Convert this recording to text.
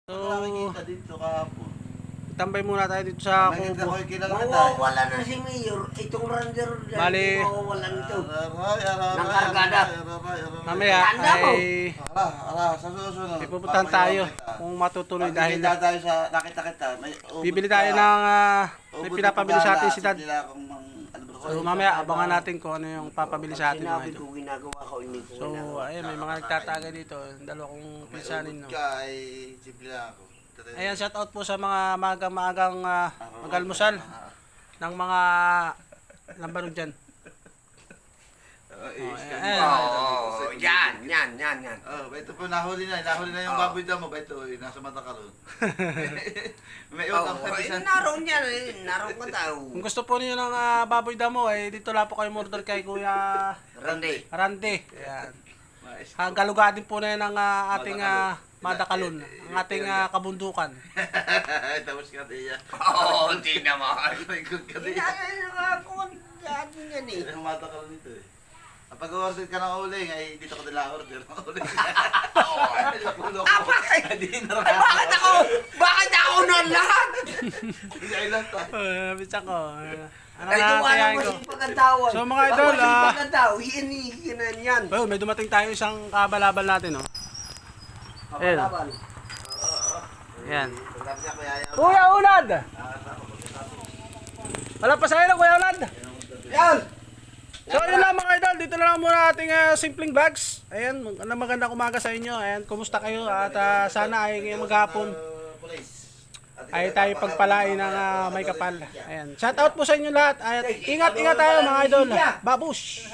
Nakikita dito kahapon. Tambay muna tayo dito sa Nakikita kubo. ko yung kilala tayo. Mawawala na si Mayor. Itong rander dyan. Bali. Mawawala nito. Ng kargada. Mamaya Tanda mo. ay Sa susunod. may pupuntahan tayo kung matutuloy dahil Nakikita tayo sa nakita kita. bibili tayo ng may pinapabili sa atin si Dad. So mamaya abangan natin kung ano yung papabili sa atin mga Sinabi ito. ko ginagawa ko. Hindi ko So ayun, may mga nagtatagay dito. Dalawa kong pinsanin. No? Ay, simple lang ako. Ayan, shout out po sa mga maagang mag-almusal ng mga lambanog dyan. Yan. Oh, ito po nahuli na yung baboy damo, ito nasa mata ka ron. May utang pa isa. Naroon yan. Naroon ka daw. Kung gusto po niyo ng baboy damo, dito lang po kayo murder kay Kuya Randy. Rante. Ayan. Galugadin po na yan ang ating Madakalon, ang ating kabundukan. Tapos ka diya. Oo, hindi naman. May good ka diya. Yan eh. Ang mata ka ron dito eh. Kapag order ka ng uling, ay dito ko nila order ng uling. Bakit ako na lahat? Hindi ay lang tayo. Bisa ko. Ano Ay, na duwala kaya mo ko? si Pagkatawad. So, mga idol, hinihinan yan. Well, may dumating tayo isang kabalaban natin, no? Ayan. Ayan. Kuya Unad! Wala pa sa'yo na, Kuya Unad! Yan! So yun lang mga idol, dito na lang muna ating simpleng vlogs. Ayan, magandang umaga sa inyo. Ayan, kumusta kayo? At sana ay ngayong maghapon ay tayo pagpalain ng may kapal. Ayan, shout out po sa inyo lahat. At ingat tayo mga idol. Babush!